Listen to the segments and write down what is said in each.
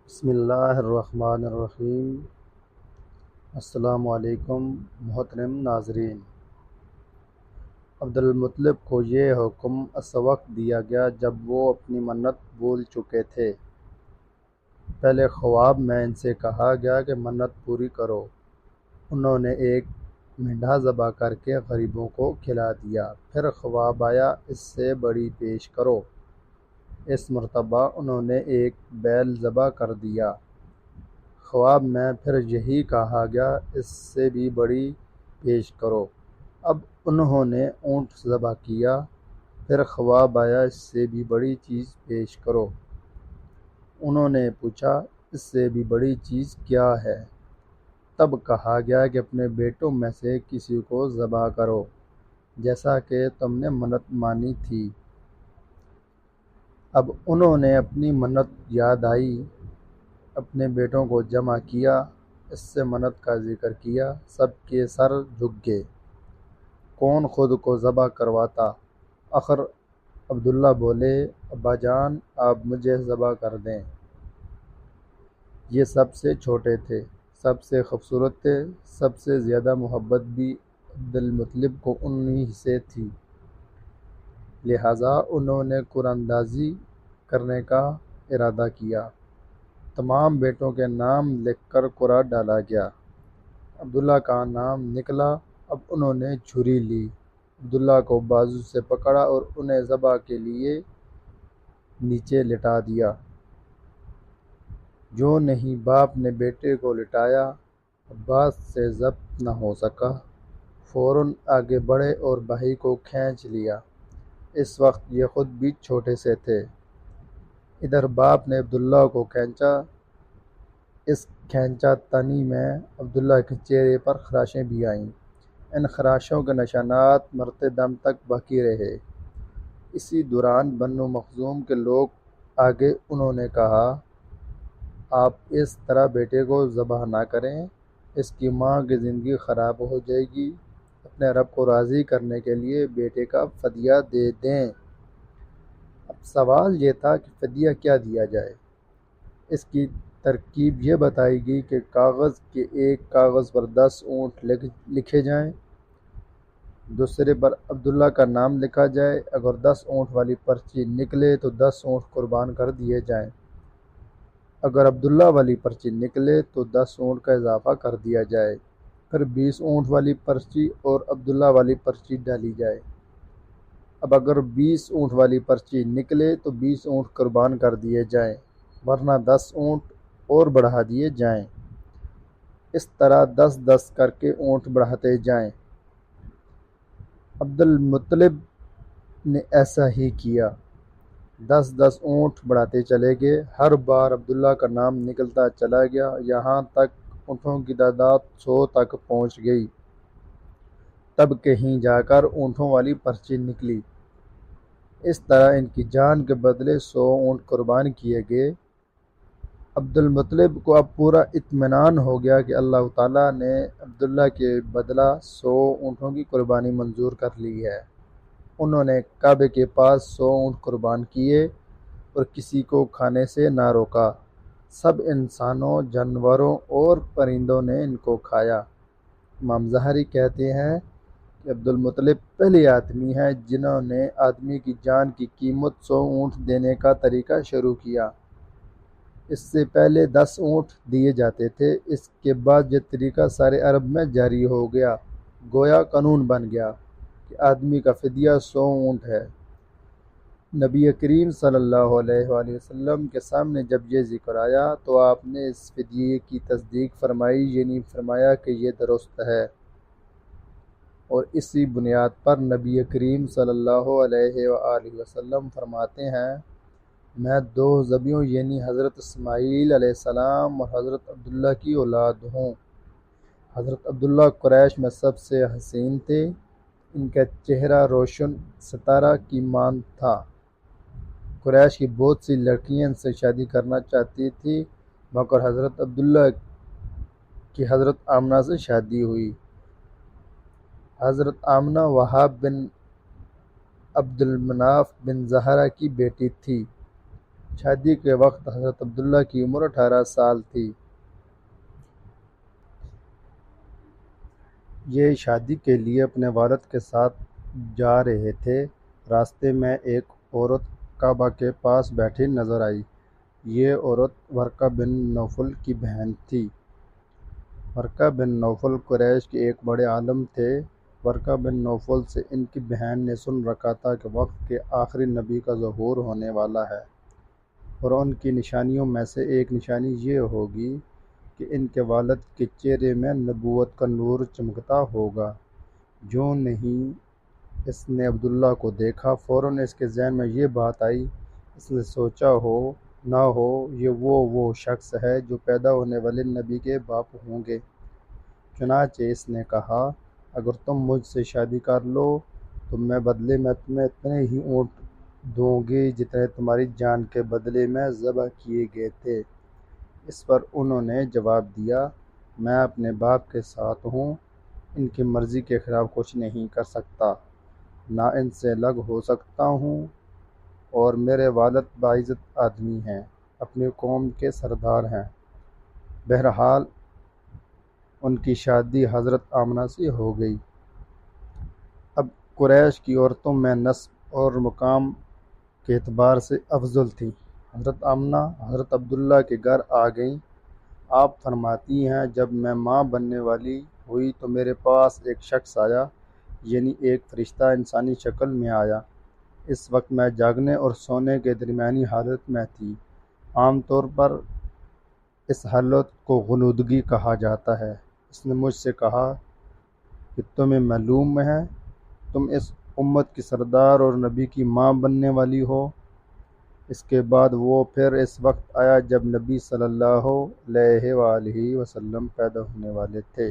بسم اللہ الرحمن الرحیم۔ السلام علیکم محترم ناظرین۔ عبدالمطلب کو یہ حکم اس وقت دیا گیا جب وہ اپنی منت بھول چکے تھے۔ پہلے خواب میں ان سے کہا گیا کہ منت پوری کرو۔ انہوں نے ایک مینڈھا ذبح کر کے غریبوں کو کھلا دیا۔ پھر خواب آیا اس سے بڑی پیش کرو۔ اس مرتبہ انہوں نے ایک بیل ذبح کر دیا۔ خواب میں پھر یہی کہا گیا اس سے بھی بڑی پیش کرو۔ اب انہوں نے اونٹ ذبح کیا۔ پھر خواب آیا اس سے بھی بڑی چیز پیش کرو۔ انہوں نے پوچھا اس سے بھی بڑی چیز کیا ہے؟ تب کہا گیا کہ اپنے بیٹوں میں سے کسی کو ذبح کرو جیسا کہ تم نے منت مانی تھی۔ اب انہوں نے اپنی منت یاد آئی، اپنے بیٹوں کو جمع کیا، اس سے منت کا ذکر کیا، سب کے سر جھک گئے۔ کون خود کو ذبح کرواتا؟ آخر عبداللہ بولے، ابا جان آپ مجھے ذبح کر دیں۔ یہ سب سے چھوٹے تھے، سب سے خوبصورت تھے، سب سے زیادہ محبت بھی عبدالمطلب کو انہی سے تھی، لہٰذا انہوں نے قرآن اندازی کرنے کا ارادہ کیا۔ تمام بیٹوں کے نام لکھ کر قرعہ ڈالا گیا۔ عبداللہ کا نام نکلا۔ اب انہوں نے چھری لی، عبداللہ کو بازو سے پکڑا اور انہیں ذبح کے لیے نیچے لٹا دیا۔ جو نہیں باپ نے بیٹے کو لٹایا، عباس سے ضبط نہ ہو سکا، فوراً آگے بڑھے اور بھائی کو کھینچ لیا۔ اس وقت یہ خود بھی چھوٹے سے تھے۔ ادھر باپ نے عبداللہ کو کھینچا۔ اس کھینچا تنی میں عبداللہ کے چہرے پر خراشیں بھی آئیں۔ ان خراشوں کے نشانات مرتے دم تک باقی رہے۔ اسی دوران بنو مخزوم کے لوگ آگے انہوں نے کہا، آپ اس طرح بیٹے کو ذبح نہ کریں، اس کی ماں کی زندگی خراب ہو جائے گی۔ اپنے رب کو راضی کرنے کے لیے بیٹے کا فدیہ دے دیں۔ اب سوال یہ تھا کہ فدیہ کیا دیا جائے؟ اس کی ترکیب یہ بتائی گئی کہ کاغذ کے ایک کاغذ پر 10 اونٹ لکھے جائیں، دوسرے پر عبداللہ کا نام لکھا جائے۔ اگر 10 اونٹ والی پرچی نکلے تو 10 اونٹ قربان کر دیے جائیں، اگر عبداللہ والی پرچی نکلے تو 10 اونٹ کا اضافہ کر دیا جائے، پھر 20 اونٹ والی پرچی اور عبداللہ والی پرچی ڈالی جائے۔ اب اگر 20 اونٹ والی پرچی نکلے تو 20 اونٹ قربان کر دیے جائیں، ورنہ 10 اونٹ اور بڑھا دیے جائیں۔ اس طرح 10 کر کے اونٹ بڑھاتے جائیں۔ عبدالمطلب نے ایسا ہی کیا، 10 اونٹ بڑھاتے چلے گئے۔ ہر بار عبداللہ کا نام نکلتا چلا گیا، یہاں تک اونٹوں کی تعداد 100 تک پہنچ گئی۔ تب کہیں جا کر اونٹوں والی پرچی نکلی۔ اس طرح ان کی جان کے بدلے 100 اونٹ قربان کیے گئے۔ عبدالمطلب کو اب پورا اطمینان ہو گیا کہ اللہ تعالیٰ نے عبداللہ کے بدلہ 100 اونٹوں کی قربانی منظور کر لی ہے۔ انہوں نے کعبے کے پاس 100 اونٹ قربان کیے اور کسی کو کھانے سے نہ روکا۔ سب انسانوں، جانوروں اور پرندوں نے ان کو کھایا۔ امام ظاہری کہتے ہیں کہ عبدالمطلب پہلے آدمی ہیں جنہوں نے آدمی کی جان کی قیمت 100 اونٹ دینے کا طریقہ شروع کیا۔ اس سے پہلے 10 اونٹ دیے جاتے تھے۔ اس کے بعد یہ طریقہ سارے عرب میں جاری ہو گیا، گویا قانون بن گیا کہ آدمی کا فدیہ 100 اونٹ ہے۔ نبی کریم صلی اللہ علیہ وآلہ وسلم کے سامنے جب یہ ذکر آیا تو آپ نے اس فدیے کی تصدیق فرمائی، یعنی فرمایا کہ یہ درست ہے، اور اسی بنیاد پر نبی کریم صلی اللہ علیہ وآلہ وسلم فرماتے ہیں، میں 2 ذبیحوں یعنی حضرت اسماعیل علیہ السلام اور حضرت عبداللہ کی اولاد ہوں۔ حضرت عبداللہ قریش میں سب سے حسین تھے، ان کا چہرہ روشن ستارہ کی مانند تھا۔ قریش کی بہت سی لڑکیاں ان سے شادی کرنا چاہتی تھیں، مگر حضرت عبداللہ کی حضرت آمنہ سے شادی ہوئی۔ حضرت آمنہ وہاب بن عبد المناف بن زہرہ کی بیٹی تھی۔ شادی کے وقت حضرت عبداللہ کی عمر 18 سال تھی۔ یہ شادی کے لیے اپنے والد کے ساتھ جا رہے تھے۔ راستے میں ایک عورت کعبہ کے پاس بیٹھی نظر آئی۔ یہ عورت ورقہ بن نوفل کی بہن تھی۔ ورقہ بن نوفل قریش کے ایک بڑے عالم تھے۔ ورقہ بن نوفل سے ان کی بہن نے سن رکھا تھا کہ وقت کے آخری نبی کا ظہور ہونے والا ہے، اور ان کی نشانیوں میں سے ایک نشانی یہ ہوگی کہ ان کے والد کے چہرے میں نبوت کا نور چمکتا ہوگا۔ جو نہیں اس نے عبداللہ کو دیکھا، فوراً اس کے ذہن میں یہ بات آئی، اس نے سوچا ہو نہ ہو یہ وہ شخص ہے جو پیدا ہونے والے نبی کے باپ ہوں گے۔ چنانچہ اس نے کہا، اگر تم مجھ سے شادی کر لو تو میں بدلے میں تمہیں اتنے ہی اونٹ دوں گی جتنے تمہاری جان کے بدلے میں ذبح کیے گئے تھے۔ اس پر انہوں نے جواب دیا، میں اپنے باپ کے ساتھ ہوں، ان کی مرضی کے خلاف کچھ نہیں کر سکتا، نہ ان سے الگ ہو سکتا ہوں، اور میرے والد باعزت آدمی ہیں، اپنی قوم کے سردار ہیں۔ بہرحال ان کی شادی حضرت آمنہ سے ہو گئی۔ اب قریش کی عورتوں میں نسب اور مقام کے اعتبار سے افضل تھیں۔ حضرت آمنہ حضرت عبداللہ کے گھر آ گئیں۔ آپ فرماتی ہیں، جب میں ماں بننے والی ہوئی تو میرے پاس ایک شخص آیا، یعنی ایک فرشتہ انسانی شکل میں آیا۔ اس وقت میں جاگنے اور سونے کے درمیانی حالت میں تھی۔ عام طور پر اس حالت کو غنودگی کہا جاتا ہے۔ اس نے مجھ سے کہا کہ تمہیں معلوم ہے تم اس امت کی سردار اور نبی کی ماں بننے والی ہو۔ اس کے بعد وہ پھر اس وقت آیا جب نبی صلی اللہ علیہ وآلہ وسلم پیدا ہونے والے تھے۔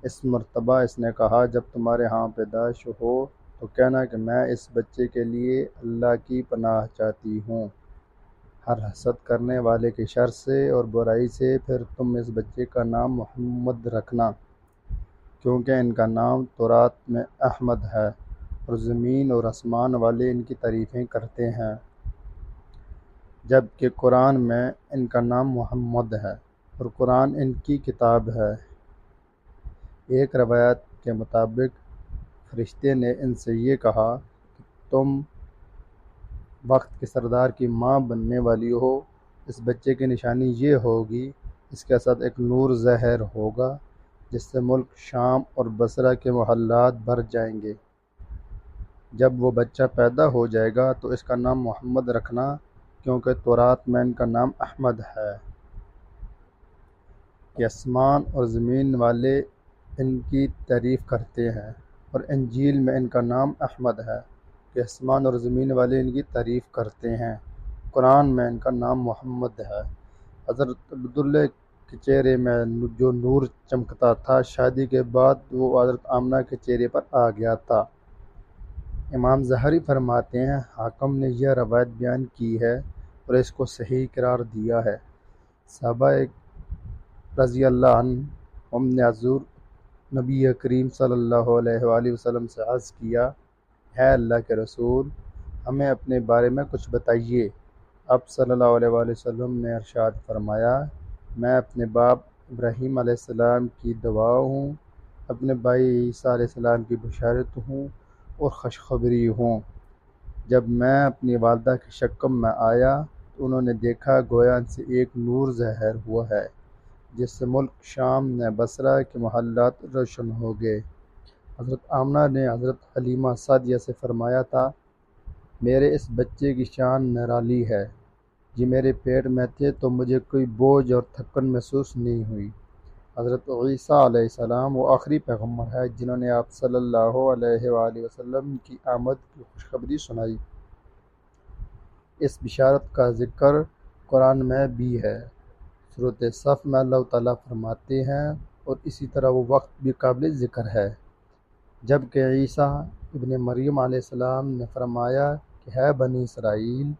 اس مرتبہ اس نے کہا، جب تمہارے ہاں پیدائش ہو تو کہنا کہ میں اس بچے کے لیے اللہ کی پناہ چاہتی ہوں، ہر حسد کرنے والے کے شر سے اور برائی سے۔ پھر تم اس بچے کا نام محمد رکھنا، کیونکہ ان کا نام تورات میں احمد ہے، اور زمین اور آسمان والے ان کی تعریفیں کرتے ہیں، جبکہ قرآن میں ان کا نام محمد ہے، اور قرآن ان کی کتاب ہے۔ ایک روایت کے مطابق فرشتے نے ان سے یہ کہا کہ تم وقت کے سردار کی ماں بننے والی ہو۔ اس بچے کی نشانی یہ ہوگی، اس کے ساتھ ایک نور ظاہر ہوگا جس سے ملک شام اور بصرہ کے محلات بھر جائیں گے۔ جب وہ بچہ پیدا ہو جائے گا تو اس کا نام محمد رکھنا، کیونکہ تورات میں ان کا نام احمد ہے کہ آسمان اور زمین والے ان کی تعریف کرتے ہیں، اور انجیل میں ان کا نام احمد ہے کہ آسمان اور زمین والے ان کی تعریف کرتے ہیں، قرآن میں ان کا نام محمد ہے۔ حضرت عبداللہ کے چہرے میں جو نور چمکتا تھا، شادی کے بعد وہ حضرت آمنہ کے چہرے پر آ گیا تھا۔ امام ظاہری فرماتے ہیں، حاکم نے یہ روایت بیان کی ہے اور اس کو صحیح قرار دیا ہے۔ صحابہ رضی اللہ عنہم نے حضور نبی کریم صلی اللہ علیہ وآلہ وسلم سے عرض کیا، ہے اللہ کے رسول، ہمیں اپنے بارے میں کچھ بتائیے۔ آپ صلی اللہ علیہ وآلہ وسلم نے ارشاد فرمایا، میں اپنے باپ ابراہیم علیہ السلام کی دعا ہوں، اپنے بھائی عیسیٰ علیہ السلام کی بشارت ہوں اور خوشخبری ہوں۔ جب میں اپنی والدہ کے شکم میں آیا تو انہوں نے دیکھا گویا ان سے ایک نور ظاہر ہوا ہے، جس سے ملک شام نے بصرہ کے محلات روشن ہو گئے۔ حضرت آمنہ نے حضرت حلیمہ سعدیہ سے فرمایا تھا، میرے اس بچے کی شان نرالی ہے، یہ میرے پیٹ میں تھے تو مجھے کوئی بوجھ اور تھکن محسوس نہیں ہوئی۔ حضرت عیسیٰ علیہ السلام وہ آخری پیغمبر ہے جنہوں نے آپ صلی اللہ علیہ وآلہ وسلم کی آمد کی خوشخبری سنائی۔ اس بشارت کا ذکر قرآن میں بھی ہے۔ سورۃ صف میں اللہ تعالیٰ فرماتے ہیں، اور اسی طرح وہ وقت بھی قابل ذکر ہے جبکہ عیسیٰ ابن مریم علیہ السلام نے فرمایا کہ ہے بنی اسرائیل،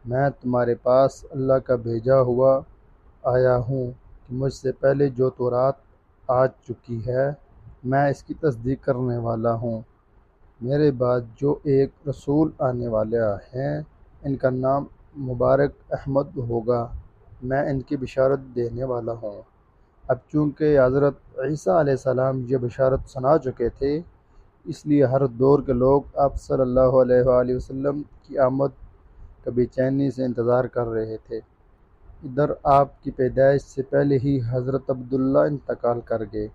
میں تمہارے پاس اللہ کا بھیجا ہوا آیا ہوں کہ مجھ سے پہلے جو تورات آ چکی ہے میں اس کی تصدیق کرنے والا ہوں۔ میرے بعد جو ایک رسول آنے والے ہیں ان کا نام مبارک احمد ہوگا، میں ان کی بشارت دینے والا ہوں۔ اب چونکہ حضرت عیسیٰ علیہ السلام یہ بشارت سنا چکے تھے، اس لیے ہر دور کے لوگ آپ صلی اللہ علیہ وآلہ وسلم کی آمد کا بے چینی سے انتظار کر رہے تھے۔ ادھر آپ کی پیدائش سے پہلے ہی حضرت عبداللہ انتقال کر گئے۔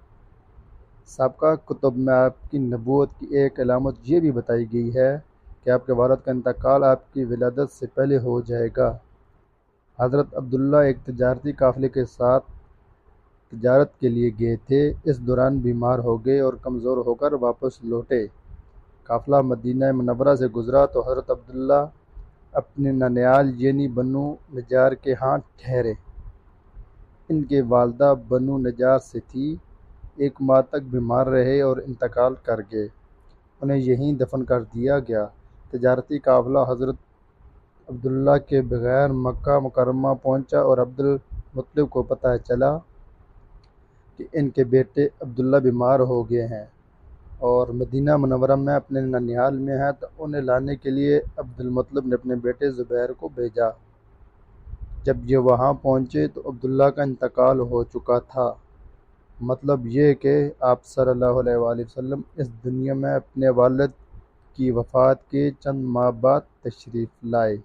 سابقہ کتب میں آپ کی نبوت کی ایک علامت یہ بھی بتائی گئی ہے کہ آپ کے والد کا انتقال آپ کی ولادت سے پہلے ہو جائے گا۔ حضرت عبداللہ ایک تجارتی قافلے کے ساتھ تجارت کے لیے گئے تھے، اس دوران بیمار ہو گئے اور کمزور ہو کر واپس لوٹے۔ قافلہ مدینہ منورہ سے گزرا تو حضرت عبداللہ اپنے ننیال یعنی بنو نجار کے ہاں ٹھہرے۔ ان کے والدہ بنو نجار سے تھی، 1 ماہ تک بیمار رہے اور انتقال کر گئے۔ انہیں یہیں دفن کر دیا گیا۔ تجارتی قافلہ حضرت عبداللہ کے بغیر مکہ مکرمہ پہنچا اور عبد المطلب کو پتہ چلا کہ ان کے بیٹے عبداللہ بیمار ہو گئے ہیں اور مدینہ منورہ میں اپنے ننیال میں ہیں، تو انہیں لانے کے لیے عبد المطلب نے اپنے بیٹے زبیر کو بھیجا۔ جب یہ وہاں پہنچے تو عبداللہ کا انتقال ہو چکا تھا۔ مطلب یہ کہ آپ صلی اللہ علیہ وآلہ وسلم اس دنیا میں اپنے والد کی وفات کے چند ماہ بعد تشریف لائے۔